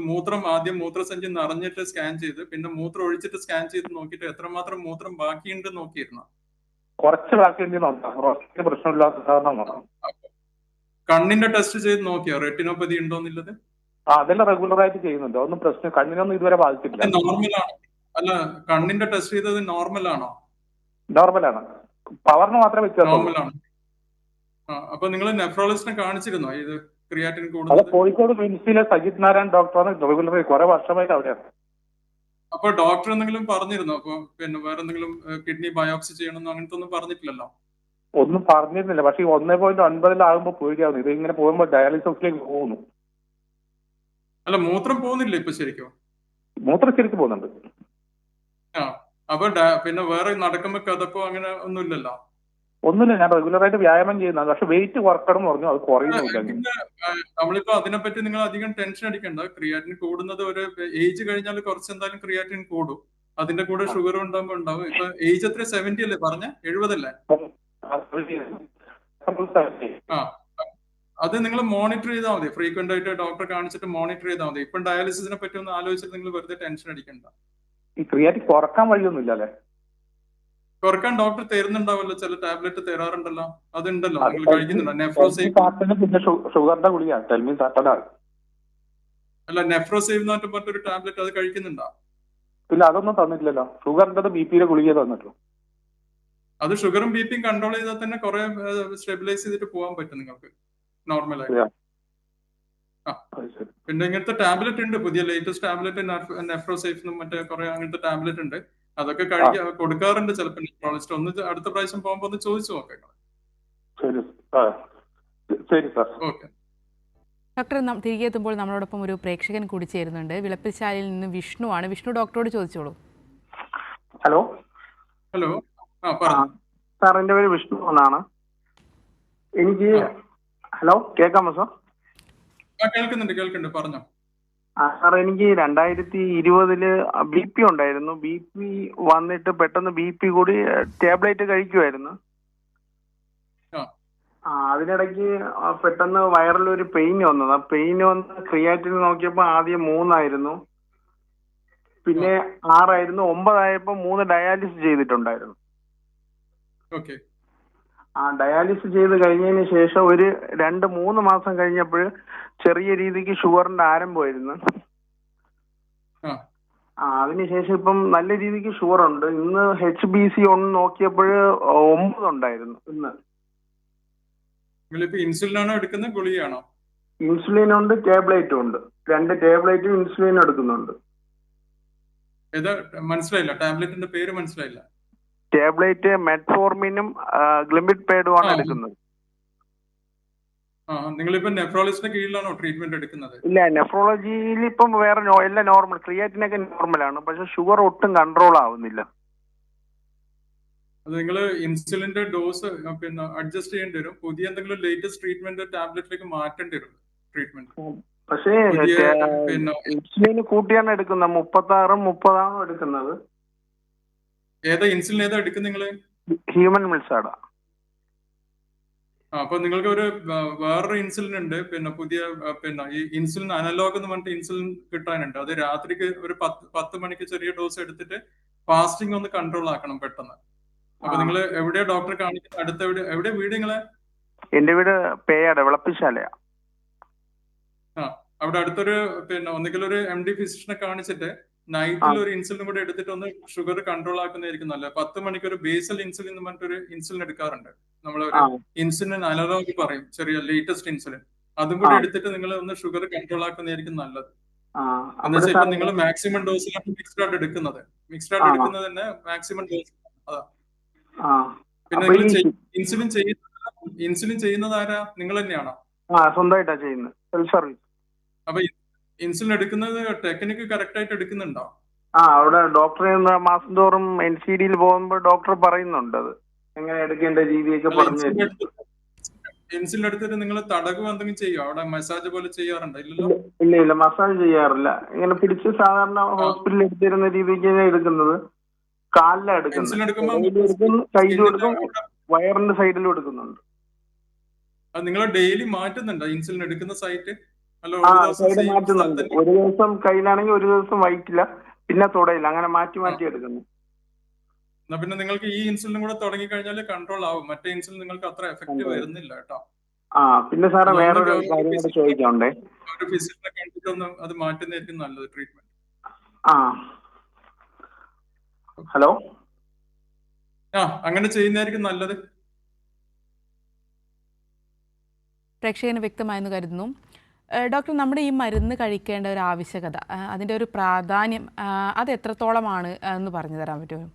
ആദ്യം മൂത്രസഞ്ചി നിറഞ്ഞിട്ട് സ്കാൻ ചെയ്ത് പിന്നെ മൂത്രം ഒഴിച്ചിട്ട് സ്കാൻ ചെയ്ത് നോക്കിയിട്ട് എത്രമാത്രം മൂത്രം ബാക്കിയുണ്ട് നോക്കിയിരുന്നോ? കുറച്ച് ബാക്കിയുണ്ട് നോക്കാം. പ്രശ്നമില്ലാത്ത സാധനം നോക്കാം. കണ്ണിന്റെ ടെസ്റ്റ് ചെയ്ത് നോക്കിയോ റെറ്റിനോപ്പതി ഉണ്ടോന്നുള്ളത്? അതെല്ലാം റെഗുലർ ആയിട്ട് ചെയ്യുന്നുണ്ട്. ഒന്നും പ്രശ്നം കണ്ണിനൊന്നും ഇതുവരെ ബാധിച്ചിട്ടില്ല. നോർമലാണോ? അല്ല, കണ്ണിന്റെ ടെസ്റ്റ് ചെയ്തത് നോർമലാണോ? നോർമലാണ്. പവറിന് മാത്രമേ വ്യത്യാസം. നോർമലാണ്. അപ്പൊ നിങ്ങൾ നെഫ്രോളജിസ്റ്റിനെ കാണിച്ചിരുന്നോ ഇത് ക്രിയാറ്റിൻ അത് കൂടുതൽ? കോഴിക്കോട് മിംസിലെ സജിത് നാരായൺ ഡോക്ടറാണ്. റെഗുലർ കുറെ വർഷമായിട്ട് അവിടെയാണ്. അപ്പൊ ഡോക്ടർ എന്തെങ്കിലും പറഞ്ഞിരുന്നോ? അപ്പൊ പിന്നെ വേറെ എന്തെങ്കിലും കിഡ്നി ബയോപ്സി ചെയ്യണമെന്ന് അങ്ങനത്തെ ഒന്നും പറഞ്ഞിട്ടില്ലല്ലോ? ഒന്നും പറഞ്ഞിരുന്നില്ല. പക്ഷെ 1.9 പേടിയാവുന്നു. ഇത് ഇങ്ങനെ പോകുമ്പോൾ ഡയാലിസിസിലേക്ക് പോകുന്നു. അല്ല, മൂത്രം പോകുന്നില്ല ഇപ്പൊ ശരിക്കും? മൂത്രം ശരിക്കും പോകുന്നുണ്ട്. ആ, അപ്പൊ പിന്നെ വേറെ നടക്കുമ്പോ കിതപ്പോ അങ്ങനെ ഒന്നുമില്ലല്ലോ? ഒന്നുമില്ല, ഞാൻ റെഗുലറായിട്ട് വ്യായാമം ചെയ്യുന്നതാണ്. പക്ഷെ വെയിറ്റ് കുറക്കണം എന്ന് പറഞ്ഞു, അത് കുറയുന്നില്ല. പിന്നെ നമ്മളിപ്പോ അതിനെപ്പറ്റി നിങ്ങൾ അധികം ടെൻഷൻ അടിക്കണ്ട. ക്രിയാറ്റിൻ കൂടുന്നത് ഒരു ഏജ് കഴിഞ്ഞാൽ കുറച്ച് എന്തായാലും ക്രിയാറ്റിൻ കൂടും. അതിന്റെ കൂടെ ഷുഗർ ഉണ്ടാകുമ്പോൾ ഉണ്ടാവും. ഇപ്പൊ ഏജ് എത്ര? 70 അല്ലേ പറഞ്ഞ? 70 അല്ലേ? ആ, അത് നിങ്ങൾ മോണിറ്റർ ചെയ്താൽ മതി. ഫ്രീക്വന്റ് ആയിട്ട് ഡോക്ടറെ കാണിച്ചിട്ട് മോണിറ്റർ ചെയ്താൽ മതി. ഇപ്പം ഡയാലിസിസിനെ പറ്റി ഒന്ന് ആലോചിച്ചിട്ട് നിങ്ങൾ വെറുതെ ടെൻഷൻ അടിക്കണ്ട. ഈ ക്രിയാറ്റിൻ കുറക്കാൻ വഴിയൊന്നുമില്ല അല്ലേ? കുറക്കാൻ ഡോക്ടർ തരുന്നുണ്ടാവല്ലോ, ചില ടാബ്ലറ്റ് തരാറുണ്ടല്ലോ. അതുണ്ടല്ലോ, അത് നിങ്ങൾ കഴിക്കുന്നുണ്ടോ? നെഫ്രോസേവ്. പിന്നെ ഷുഗറിന്റെ ഗുളിക ടെൽമി സാറ്റഡാ. അല്ല, നെഫ്രോസേവ് എന്ന് പറഞ്ഞൊരു ടാബ്ലറ്റ് അത് കഴിക്കുന്നുണ്ടോ? ഇല്ല, അതൊന്നും തന്നിട്ടില്ലല്ലോ. ഷുഗറിന്റെ ബിപിയുടെ ഗുളിക തന്നിട്ടു. അത് ഷുഗറും ബി പിയും കൺട്രോൾ ചെയ്താൽ തന്നെ കുറെ സ്റ്റെബിലൈസ് ചെയ്തിട്ട് പോകാൻ പറ്റും നിങ്ങൾക്ക് നോർമലായിട്ട്. ആ, പിന്നെ ഇങ്ങനത്തെ ടാബ്ലറ്റ് ഉണ്ട്, പുതിയ ലേറ്റസ്റ്റ് ടാബ്ലറ്റ് നെഫ്രോസേഫ് മറ്റേ കുറെ അങ്ങനത്തെ ടാബ്ലറ്റ് ഉണ്ട്. അതൊക്കെ കൊടുക്കാറുണ്ട് ചിലപ്പോൾ നെഫ്രോളജിസ്റ്റ്. ഒന്ന് അടുത്ത പ്രാവശ്യം പോകുമ്പോ ഒന്ന് ചോദിച്ചു നോക്കാം. ശരി സാർ. ഓക്കെ. ഡോക്ടർ, തിരികെ എത്തുമ്പോൾ നമ്മളോടൊപ്പം ഒരു പ്രേക്ഷകൻ കൂടി ചേരുന്നുണ്ട്. വിളപ്പിൽശാലയിൽ നിന്ന് വിഷ്ണു ആണ്. വിഷ്ണു, ഡോക്ടറോട് ചോദിച്ചോളൂ. ഹലോ. ഹലോ. ആ, പറഞ്ഞു സാർ. എൻ്റെ പേര് വിഷ്ണു എന്നാണ്. എനിക്ക് ഹലോ, കേൾക്കാമോ സാർ? കേൾക്കുന്നുണ്ട്, പറഞ്ഞോ. സാർ, എനിക്ക് 2020 BP ഉണ്ടായിരുന്നു. BP വന്നിട്ട് പെട്ടെന്ന് BP കൂടി ടാബ്ലറ്റ് കഴിക്കുമായിരുന്നു. അതിനിടയ്ക്ക് പെട്ടെന്ന് വയറിലൊരു പെയിൻ വന്നത്. ആ പെയിൻ വന്ന് ക്രിയാറ്റിൻ നോക്കിയപ്പോൾ ആദ്യം 3 ആയിരുന്നു, പിന്നെ 6 ആയിരുന്നു, 9 ആയപ്പോൾ 3 ഡയാലിസിസ് ചെയ്തിട്ടുണ്ടായിരുന്നു. ഡയാലിസിസ് ചെയ്ത് കഴിഞ്ഞതിന് ശേഷം ഒരു 2-3 മാസം കഴിഞ്ഞപ്പോൾ ചെറിയ രീതിക്ക് ഷുഗറിന്റെ ആരംഭമായിരുന്നു. അതിനുശേഷം ഇപ്പം നല്ല രീതിക്ക് ഷുഗർ ഉണ്ട്. ഇന്ന് HbC ഒന്ന് നോക്കിയപ്പോൾ 9 ഉണ്ടായിരുന്നു. ഇന്ന് ഇൻസുലിനാണോ എടുക്കുന്നത്, ഗുളികയാണോ? ഇൻസുലിൻ ഉണ്ട്, ടാബ്ലറ്റും ഉണ്ട്. 2 ടാബ്ലറ്റും ഇൻസുലിനും എടുക്കുന്നുണ്ട്. ഏതാ മനസ്സിലായില്ല? ടാബ്ലറ്റിന്റെ പേര് മനസ്സിലായില്ല. ടാബ്ലറ്റ് മെറ്റ്ഫോർമിനും ഗ്ലിംബിഡ്പൈഡും ആണ് എടുക്കുന്നത്. നിങ്ങളിപ്പോ നെഫ്രോളജിസ്റ്റിന്റെ കീഴിലാണോ ട്രീറ്റ്മെന്റ് എടുക്കുന്നത്? ഇല്ല, നെഫ്രോളജിയിൽ ഇപ്പം വേറെ എല്ലാം നോർമൽ, ക്രിയാറ്റിനൊക്കെ നോർമലാണ്. പക്ഷെ ഷുഗർ ഒട്ടും കൺട്രോൾ ആവുന്നില്ല. അത് നിങ്ങൾ ഇൻസുലിന്റെ ഡോസ് പിന്നെ അഡ്ജസ്റ്റ് ചെയ്യേണ്ടി വരും. പുതിയ എന്തെങ്കിലും ലേറ്റസ്റ്റ് ട്രീറ്റ്മെന്റ് ടാബ്ലറ്റിലേക്ക് മാറ്റേണ്ടി വരും ട്രീറ്റ്മെന്റ്. പക്ഷേ ഇൻസുലിൻ കൂട്ടിയാണ് എടുക്കുന്നത്. 36-30 എടുക്കുന്നത്. ഏതാ ഇൻസുലിൻ എടുക്കുന്നത് നിങ്ങള്? ഹ്യൂമൻ മിൽസാടാ. അപ്പൊ നിങ്ങൾക്ക് ഒരു വേറൊരു ഇൻസുലിൻ ഉണ്ട്, പിന്നെ പുതിയ പിന്നെ ഈ ഇൻസുലിൻ അനലോഗ് എന്ന് പറഞ്ഞിട്ട് ഇൻസുലിൻ കിട്ടാനുണ്ട്. അത് രാത്രിക്ക് ഒരു 10 മണിക്ക് ചെറിയ ഡോസ് എടുത്തിട്ട് ഫാസ്റ്റിംഗ് ഒന്ന് കൺട്രോൾ ആക്കണം പെട്ടെന്ന്. അപ്പൊ നിങ്ങൾ എവിടെയാ ഡോക്ടറെ കാണിക്കുന്നത്? അടുത്ത എവിടെ വീട് നിങ്ങളെ? എന്റെ വീട് പേയാട്, വിളപ്പിശാലയാ. അവിടെ അടുത്തൊരു പിന്നെ ഒന്നുകിൽ ഒരു MD ഫിസിഷ്യനെ കാണിച്ചിട്ട് നൈറ്റിൽ ഒരു ഇൻസുലിൻ കൂടെ എടുത്തിട്ട് ഒന്ന് ഷുഗർ കൺട്രോൾ ആക്കുന്നതായിരിക്കും നല്ലത്. 10 മണിക്ക് ഒരു ബേസൽ ഇൻസുലിൻ എന്ന് പറഞ്ഞിട്ടൊരു ഇൻസുലിൻ എടുക്കാറുണ്ട്. നമ്മളൊരു ഇൻസുലിൻ അനലോഗ് പറയും, ചെറിയ ലേറ്റസ്റ്റ് ഇൻസുലിൻ. അതും കൂടെ എടുത്തിട്ട് നിങ്ങൾ ഒന്ന് ഷുഗർ കൺട്രോൾ ആക്കുന്നതായിരിക്കും നല്ലത്. എന്ന് വെച്ചാൽ നിങ്ങൾ മാക്സിമം ഡോസിലാണ് മിക്സ്ഡ് ആയിട്ട് എടുക്കുന്നത്. മിക്സ്ഡ് ആയിട്ട് എടുക്കുന്നത് തന്നെ മാക്സിമം ഡോസ്. അതാ. പിന്നെ നിങ്ങൾ ഇൻസുലിൻ ചെയ്യുന്നത് ആരാ? നിങ്ങൾ തന്നെയാണോ? സ്വന്തമായിട്ടാ ചെയ്യുന്നത്, സെൽഫ് സർവീസ്. അപ്പൊ ഇൻസുലിൻ എടുക്കുന്നത് ടെക്നിക്ക് കറക്റ്റ് ആയിട്ട് എടുക്കുന്നുണ്ടോ? അവിടെ ഡോക്ടറെ മാസം തോറും NCDയിൽ പോകുമ്പോൾ ഡോക്ടർ പറയുന്നുണ്ട് അത് എങ്ങനെ എടുക്കേണ്ട രീതിയൊക്കെ പറഞ്ഞു. ഇൻസുലിൻ എടുത്തിട്ട് നിങ്ങൾ തടകും എന്തെങ്കിലും ചെയ്യോ? അവിടെ മസാജ് പോലെ ചെയ്യാറുണ്ടോ? ഇല്ലല്ലോ. ഇല്ല, മസാജ് ചെയ്യാറില്ല. ഇങ്ങനെ പിടിച്ച് സാധാരണ ഹോസ്പിറ്റലിൽ എടുത്തിരുന്ന രീതിക്ക് എടുക്കുന്നത്. കാലിലാണ് എടുക്കുന്നത്, സൈഡിലും എടുക്കും, വയറിന്റെ സൈഡിലും എടുക്കുന്നുണ്ട്. നിങ്ങൾ ഡെയിലി മാറ്റുന്നുണ്ടോ ഇൻസുലിൻ എടുക്കുന്ന സൈറ്റ്? സൈഡ് മാറ്റുന്നുണ്ട്. ഒരു ദിവസം കയ്യിലാണെങ്കിൽ ഒരു ദിവസം വയറ്റില്ല, പിന്നെ തുടയില്ല, അങ്ങനെ മാറ്റി എടുക്കുന്നു. എന്നാ പിന്നെ നിങ്ങൾക്ക് ഈ ഇൻസുലിൻ കൂടെ തുടങ്ങി കഴിഞ്ഞാൽ കൺട്രോൾ ആവും. മറ്റേ ഇൻസുലിൻ നിങ്ങൾക്ക് അത്ര എഫക്റ്റീവ് വരുന്നില്ല കേട്ടോ. പിന്നെ സാറേ വേറൊരു കാര്യം കൂടെ ചോദിക്കാനുണ്ടേ. ഒരു ഫിസിഷ്യനെ കണ്ടിട്ടൊന്ന് അത് മാറ്റുന്നതായിരിക്കും നല്ലത് ട്രീറ്റ്മെന്റ്. ഹലോ. അങ്ങനെ ചെയ്യുന്നതായിരിക്കും നല്ലത്. പ്രേക്ഷകന് വ്യക്തമായെന്ന് കരുതുന്നു. ഡോക്ടർ, നമ്മുടെ ഈ മരുന്ന് കഴിക്കേണ്ട ഒരു ആവശ്യകത, അതിൻ്റെ ഒരു പ്രാധാന്യം, അത് എത്രത്തോളമാണ് എന്ന് പറഞ്ഞു തരാൻ പറ്റുമോ?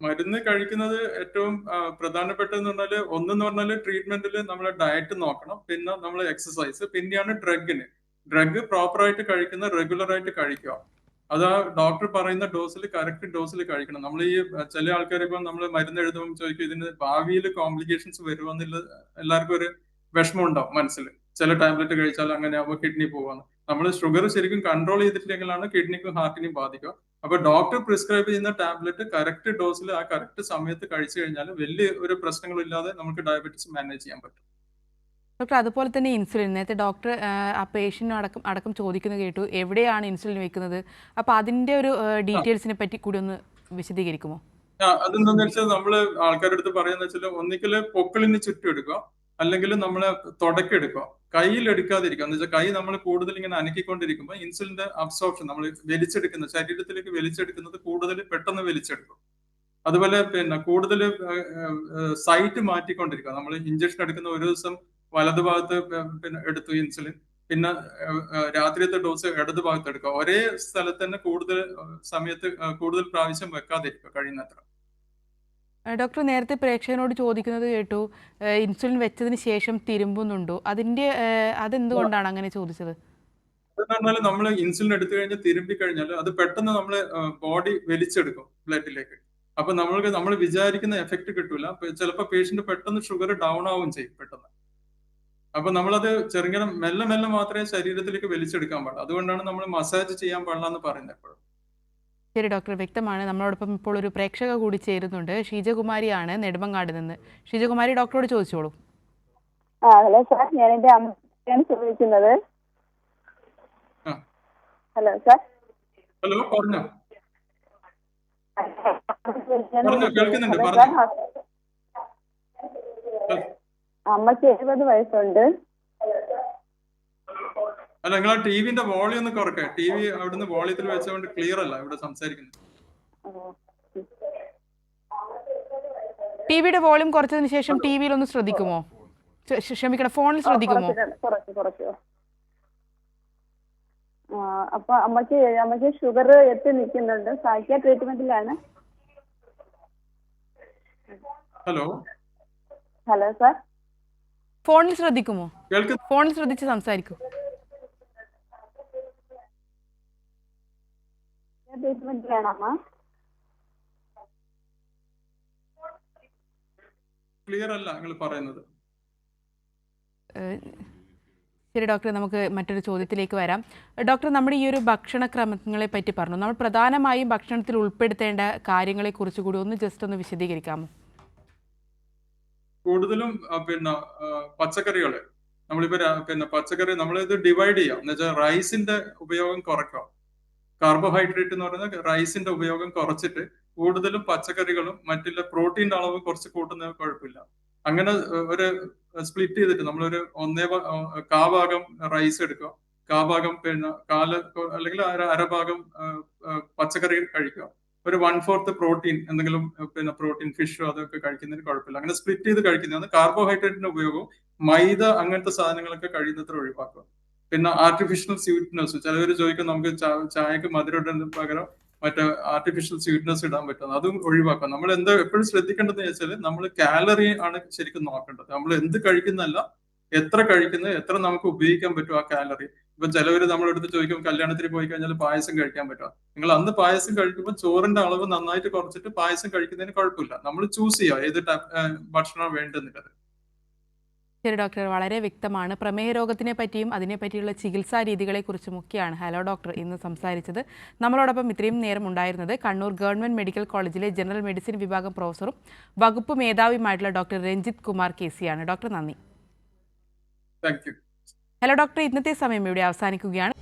മരുന്ന് കഴിക്കുന്നത് ഏറ്റവും പ്രധാനപ്പെട്ടതെന്ന് പറഞ്ഞാൽ ഒന്നെന്ന് പറഞ്ഞാൽ ട്രീറ്റ്മെന്റിൽ നമ്മളെ ഡയറ്റ് നോക്കണം, പിന്നെ നമ്മൾ എക്സസൈസ്, പിന്നെയാണ് ഡ്രഗ് പ്രോപ്പറായിട്ട് കഴിക്കുന്ന, റെഗുലർ ആയിട്ട് കഴിക്കുക. അത് ആ ഡോക്ടർ പറയുന്ന ഡോസിൽ, കറക്റ്റ് ഡോസിൽ കഴിക്കണം. നമ്മൾ ഈ ചില ആൾക്കാർ ഇപ്പം നമ്മൾ മരുന്ന് എഴുതുമ്പോൾ ചോദിക്കും ഇതിന് ഭാവിയിൽ കോംപ്ലിക്കേഷൻസ് വരുമെന്നുള്ള എല്ലാവർക്കും ഒരു വിഷമം ഉണ്ടാവും മനസ്സിൽ. ചില ടാബ്ലറ്റ് കഴിച്ചാൽ അങ്ങനെ ആവുമ്പോൾ കിഡ്നി പോവാന്ന്. നമ്മൾ ഷുഗർ ശരിക്കും കൺട്രോൾ ചെയ്തിട്ടില്ലെങ്കിലാണ് കിഡ്നിക്കും ഹാർട്ടിനും ബാധിക്കുക. അപ്പൊ ഡോക്ടർ പ്രിസ്ക്രൈബ് ചെയ്യുന്ന ടാബ്ലറ്റ് കറക്റ്റ് ഡോസിൽ ആ കറക്റ്റ് സമയത്ത് കഴിച്ചു കഴിഞ്ഞാൽ വലിയ ഒരു പ്രശ്നങ്ങളില്ലാതെ നമുക്ക് ഡയബറ്റീസ് മാനേജ് ചെയ്യാൻ പറ്റും. ഡോക്ടർ, അതുപോലെ തന്നെ ഇൻസുലിൻ, നേരത്തെ ഡോക്ടർ ആ പേഷ്യൻ്റ് അടക്കം ചോദിക്കുന്നത് കേട്ടു, എവിടെയാണ് ഇൻസുലിൻ വെക്കുന്നത്? അപ്പോൾ അതിൻ്റെ ഒരു ഡീറ്റെയിൽസിനെ പറ്റി കൂടി ഒന്ന് വിശദീകരിക്കുമോ? അതെന്താന്ന് വെച്ചാൽ നമ്മള് ആൾക്കാരുടെ അടുത്ത് പറയുന്ന വെച്ചാൽ ഒന്നിക്കൽ പൊക്കിളിന് ചുറ്റും എടുക്കുക, അല്ലെങ്കിൽ നമ്മളെ തുടക്കെടുക്കുക, കയ്യിൽ എടുക്കാതിരിക്കുക. എന്ന് വെച്ചാൽ കൈ നമ്മൾ കൂടുതൽ ഇങ്ങനെ അനക്കിക്കൊണ്ടിരിക്കുമ്പോൾ ഇൻസുലിന്റെ അബ്സോർപ്ഷൻ നമ്മൾ വലിച്ചെടുക്കുന്ന, ശരീരത്തിലേക്ക് വലിച്ചെടുക്കുന്നത് കൂടുതൽ പെട്ടെന്ന് വലിച്ചെടുക്കും. അതുപോലെ പിന്നെ കൂടുതൽ സൈറ്റ് മാറ്റിക്കൊണ്ടിരിക്കുക. നമ്മൾ ഇഞ്ചക്ഷൻ എടുക്കുന്ന ഒരു ദിവസം വലതു ഭാഗത്ത് പിന്നെ എടുത്തു ഇൻസുലിൻ, പിന്നെ രാത്രിയത്തെ ഡോസ് ഇടതു ഭാഗത്ത് എടുക്കുക. ഒരേ സ്ഥലത്ത് തന്നെ കൂടുതൽ സമയത്ത് കൂടുതൽ പ്രാവശ്യം വെക്കാതിരിക്കുക കഴിയുന്നത്ര. ഡോക്ടർ, നേരത്തെ പ്രേക്ഷകനോട് ചോദിക്കുന്നത് കേട്ടു, ഇൻസുലിൻ വെച്ചതിന് ശേഷം തിരുമ്പുന്നുണ്ടോ? അതെന്തുകൊണ്ടാണ് അങ്ങനെ ചോദിച്ചത്? അതെന്ന് പറഞ്ഞാൽ നമ്മൾ ഇൻസുലിൻ എടുത്തു കഴിഞ്ഞാൽ തിരുമ്പി കഴിഞ്ഞാൽ അത് പെട്ടെന്ന് നമ്മൾ ബോഡി വലിച്ചെടുക്കും ബ്ലഡിലേക്ക്. അപ്പൊ നമ്മൾ വിചാരിക്കുന്ന എഫക്ട് കിട്ടൂല. ചിലപ്പോൾ പേഷ്യന്റ് പെട്ടെന്ന് ഷുഗർ ഡൗൺ ആവുകയും ചെയ്യും പെട്ടെന്ന്. അപ്പൊ നമ്മളത് ചെറുങ്ങനെ മെല്ലെ മെല്ലെ മാത്രമേ ശരീരത്തിലേക്ക് വലിച്ചെടുക്കാൻ പാടുള്ളൂ. അതുകൊണ്ടാണ് നമ്മൾ മസാജ് ചെയ്യാൻ പാടില്ല എന്ന് പറയുന്നത് എപ്പോഴും. ശരി ഡോക്ടർ, വ്യക്തമാണ്. നമ്മളോടൊപ്പം ഇപ്പോൾ ഒരു പ്രേക്ഷക കൂടി ചേരുന്നുണ്ട്. ഷീജകുമാരിയാണ് നെടുമങ്ങാട് നിന്ന്. ഷീജകുമാരി, ഡോക്ടറോട് ചോദിച്ചോളൂ. ഹലോ സാർ, ഞാൻ എന്റെ അമ്മയാണ് ചോദിക്കുന്നത്. Hello sir. ഹലോ, പറഞ്ഞോ. അമ്മക്ക് 70 വയസ്സുണ്ട്. അല്ല, നിങ്ങൾ ആ ടിവിന്റെ വോളിയം ഒന്ന് കുറയ്ക്കുക. ടി വി അവിടുന്ന് വോളിയത്തിൽ വെച്ചുകൊണ്ട് ക്ലിയർ അല്ല ഇവിടെ സംസാരിക്കുന്നത്. ടിവിയുടെ വോളിയം കുറച്ചതിന് ശേഷം ടി വിയിൽ ഒന്ന് ശ്രദ്ധിക്കുമോ? ക്ഷമിക്കണം, ഫോണിൽ ശ്രദ്ധിക്കുമോ? കുറച്ചു. അപ്പൊ അമ്മക്ക് ഷുഗർ എത്തി നിൽക്കുന്നുണ്ട്. സാഹിത്യ ട്രീറ്റ്മെന്റിലാണ്. Hello hello sir. ഫോണിൽ ശ്രദ്ധിക്കുമോ? കേൾക്കുന്നു. ഫോണിൽ ശ്രദ്ധിച്ച് സംസാരിക്കൂ. ട്രീറ്റ്മെന്റിലാണ് അമ്മ. ക്ലിയർ അല്ല നിങ്ങൾ പറയുന്നത്. ശരി ഡോക്ടർ, നമുക്ക് മറ്റൊരു ചോദ്യത്തിലേക്ക് വരാം. ഡോക്ടർ, നമ്മുടെ ഈ ഒരു ഭക്ഷണക്രമങ്ങളെ പറ്റി പറഞ്ഞു. നമ്മൾ പ്രധാനമായും ഭക്ഷണത്തിൽ ഉൾപ്പെടുത്തേണ്ട കാര്യങ്ങളെക്കുറിച്ച് കൂടി ജസ്റ്റ് ഒന്ന് വിശദീകരിക്കാമോ? കൂടുതലും പിന്നെ പച്ചക്കറികള് നമ്മളിപ്പോ പിന്നെ പച്ചക്കറി നമ്മളിത് ഡിവൈഡ് ചെയ്യാം. എന്ന് വെച്ചാൽ റൈസിന്റെ ഉപയോഗം കുറയ്ക്കാം. കാർബോഹൈഡ്രേറ്റ് എന്ന് പറയുന്നത് റൈസിന്റെ ഉപയോഗം കുറച്ചിട്ട് കൂടുതലും പച്ചക്കറികളും മറ്റുള്ള പ്രോട്ടീൻ്റെ അളവ് കുറച്ച് കൂട്ടുന്നത് കുഴപ്പമില്ല. അങ്ങനെ ഒരു സ്പ്ലിറ്റ് ചെയ്തിട്ട് നമ്മളൊരു കാഭാഗം റൈസ് എടുക്കുക, കാഭാഗം പിന്നെ അല്ലെങ്കിൽ അരഭാഗം പച്ചക്കറി കഴിക്കുക, ഒരു 1/4 പ്രോട്ടീൻ എന്തെങ്കിലും പിന്നെ പ്രോട്ടീൻ ഫിഷോ അതൊക്കെ കഴിക്കുന്നതിന് കുഴപ്പമില്ല. അങ്ങനെ സ്പ്ലിറ്റ് ചെയ്ത് കഴിക്കുന്നതാണ്. കാർബോഹൈഡ്രേറ്റിന്റെ ഉപയോഗവും മൈദ അങ്ങനത്തെ സാധനങ്ങളൊക്കെ കഴിയുന്നത്ര ഒഴിവാക്കുക. പിന്നെ ആർട്ടിഫിഷ്യൽ സ്വീറ്റ്നസ്, ചിലവർ ചോദിക്കും നമുക്ക് ചായക്ക് മധുരം ഇടുന്നതിന് പകരം മറ്റേ ആർട്ടിഫിഷ്യൽ സ്വീറ്റ്നസ് ഇടാൻ പറ്റുന്നത്, അതും ഒഴിവാക്കുക. നമ്മൾ എന്താ എപ്പോഴും ശ്രദ്ധിക്കേണ്ടതെന്ന് വെച്ചാൽ നമ്മൾ കാലറി ആണ് ശരിക്കും നോക്കേണ്ടത്. നമ്മൾ എന്ത് കഴിക്കുന്നതല്ല, എത്ര കഴിക്കുന്നത്, എത്ര നമുക്ക് ഉപയോഗിക്കാൻ പറ്റും ആ കാലറി. ഇപ്പൊ ചിലവര് നമ്മളെടുത്ത് ചോദിക്കും കല്യാണത്തിന് പോയി കഴിഞ്ഞാൽ പായസം കഴിക്കാൻ പറ്റുമോ? നിങ്ങൾ അന്ന് പായസം കഴിക്കുമ്പോൾ ചോറിന്റെ അളവ് നന്നായിട്ട് കുറച്ചിട്ട് പായസം കഴിക്കുന്നതിന് കുഴപ്പമില്ല. നമ്മൾ ചൂസ് ചെയ്യുക ഏത് ഭക്ഷണം വേണ്ടെന്നുള്ളത്. ശരി ഡോക്ടർ, വളരെ വ്യക്തമാണ്. പ്രമേഹ രോഗത്തിനെ പറ്റിയും അതിനെപ്പറ്റിയുള്ള ചികിത്സാ രീതികളെക്കുറിച്ചുമൊക്കെയാണ് ഹലോ ഡോക്ടർ ഇന്ന് സംസാരിച്ചത്. നമ്മളോടൊപ്പം ഇത്രയും നേരം ഉണ്ടായിരുന്നത് കണ്ണൂർ ഗവൺമെൻറ് മെഡിക്കൽ കോളേജിലെ ജനറൽ മെഡിസിൻ വിഭാഗം പ്രൊഫസറും വകുപ്പ് മേധാവിയുമായിട്ടുള്ള ഡോക്ടർ രഞ്ജിത്ത് കുമാർ KC ആണ്. ഡോക്ടർ, നന്ദി. Thank you. ഹലോ ഡോക്ടർ, ഇന്നത്തെ സമയം ഇവിടെ അവസാനിക്കുകയാണ്.